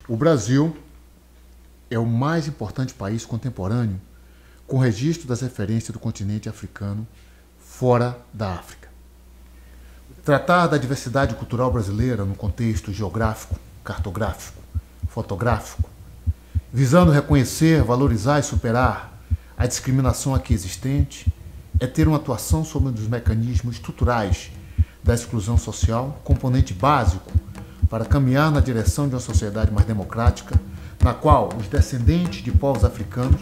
O Brasil é o mais importante país contemporâneo com registro das referências do continente africano fora da África. Tratar da diversidade cultural brasileira no contexto geográfico, cartográfico, fotográfico, visando reconhecer, valorizar e superar a discriminação aqui existente, é ter uma atuação sobre um dos mecanismos estruturais da exclusão social, componente básico para caminhar na direção de uma sociedade mais democrática, na qual os descendentes de povos africanos,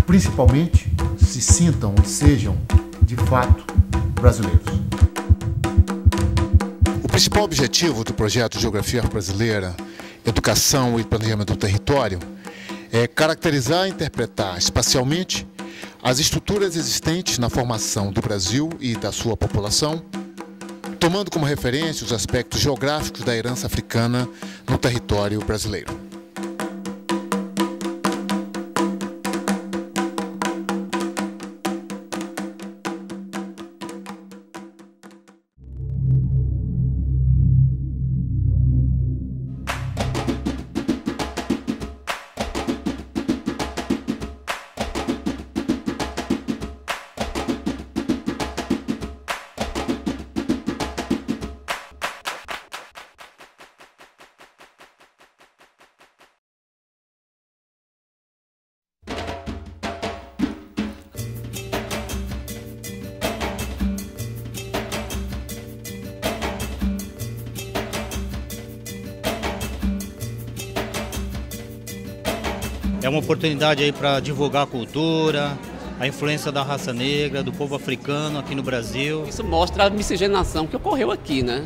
principalmente, se sintam e sejam, de fato, brasileiros. O principal objetivo do projeto Geografia Brasileira, Educação e Planejamento do Território é caracterizar e interpretar espacialmente as estruturas existentes na formação do Brasil e da sua população, tomando como referência os aspectos geográficos da herança africana no território brasileiro. É uma oportunidade aí para divulgar a cultura, a influência da raça negra, do povo africano aqui no Brasil. Isso mostra a miscigenação que ocorreu aqui, né?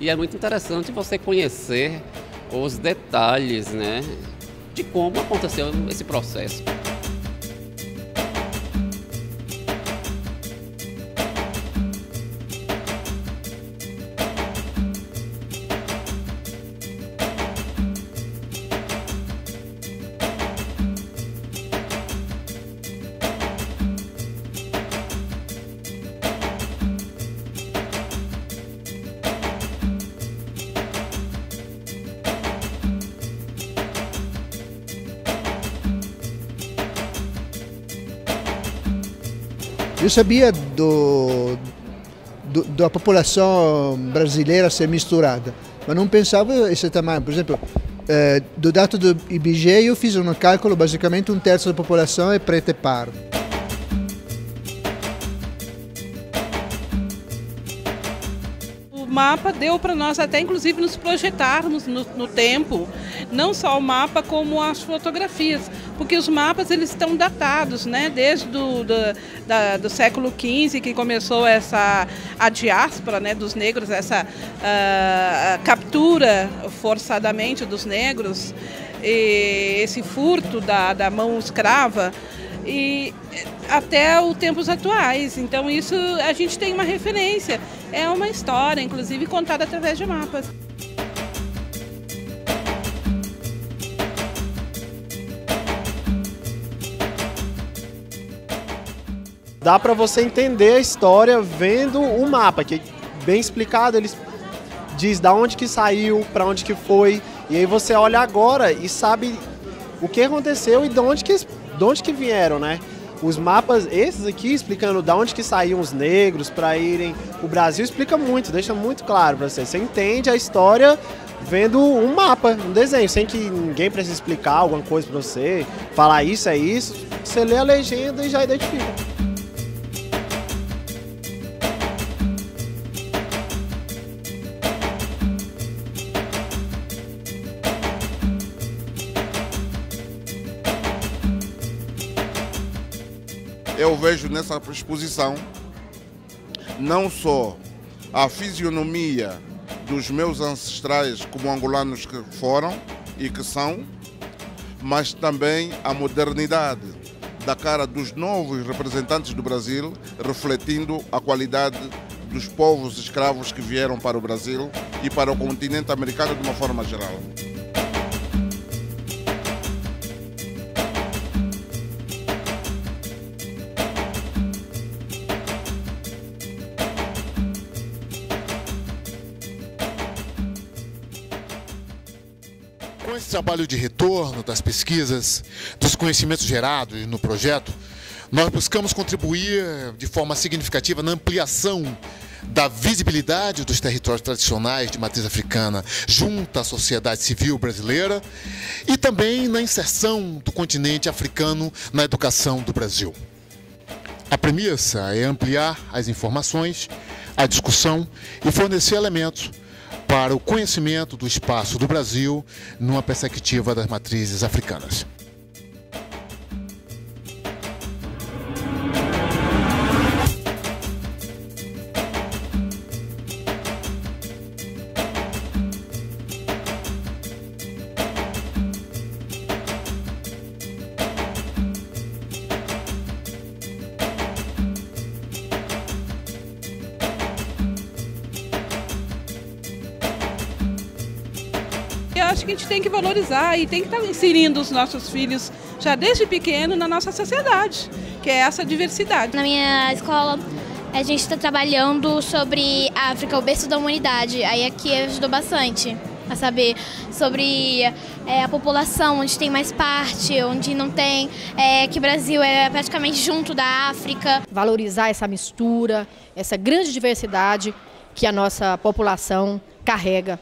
E é muito interessante você conhecer os detalhes, né, de como aconteceu esse processo. Eu sabia da população brasileira ser misturada, mas não pensava esse tamanho. Por exemplo, do dado do IBGE eu fiz um cálculo, basicamente um terço da população é preta e parda. O mapa deu para nós até inclusive nos projetarmos no tempo, não só o mapa como as fotografias, porque os mapas eles estão datados, né, desde do século XV, que começou a diáspora, né, dos negros, essa captura forçadamente dos negros, e esse furto da mão escrava, e até os tempos atuais. Então isso a gente tem uma referência, é uma história, inclusive contada através de mapas. Dá para você entender a história vendo o mapa, que é bem explicado, ele diz da onde que saiu, para onde que foi, e aí você olha agora e sabe o que aconteceu e de onde que vieram, né? Os mapas, esses aqui, explicando de onde que saíam os negros para irem o Brasil, explica muito, deixa muito claro para você. Você entende a história vendo um mapa, um desenho, sem que ninguém precise explicar alguma coisa para você, falar isso é isso, você lê a legenda e já identifica. Eu vejo nessa exposição não só a fisionomia dos meus ancestrais como angolanos que foram e que são, mas também a modernidade da cara dos novos representantes do Brasil, refletindo a qualidade dos povos escravos que vieram para o Brasil e para o continente americano de uma forma geral. Com esse trabalho de retorno das pesquisas, dos conhecimentos gerados no projeto, nós buscamos contribuir de forma significativa na ampliação da visibilidade dos territórios tradicionais de matriz africana junto à sociedade civil brasileira e também na inserção do continente africano na educação do Brasil. A premissa é ampliar as informações, a discussão e fornecer elementos para o conhecimento do espaço do Brasil numa perspectiva das matrizes africanas. Eu acho que a gente tem que valorizar e tem que estar inserindo os nossos filhos já desde pequeno na nossa sociedade, que é essa diversidade. Na minha escola, a gente está trabalhando sobre a África, o berço da humanidade. Aí aqui ajudou bastante a saber sobre a população, onde tem mais parte, onde não tem, que o Brasil é praticamente junto da África. Valorizar essa mistura, essa grande diversidade que a nossa população carrega.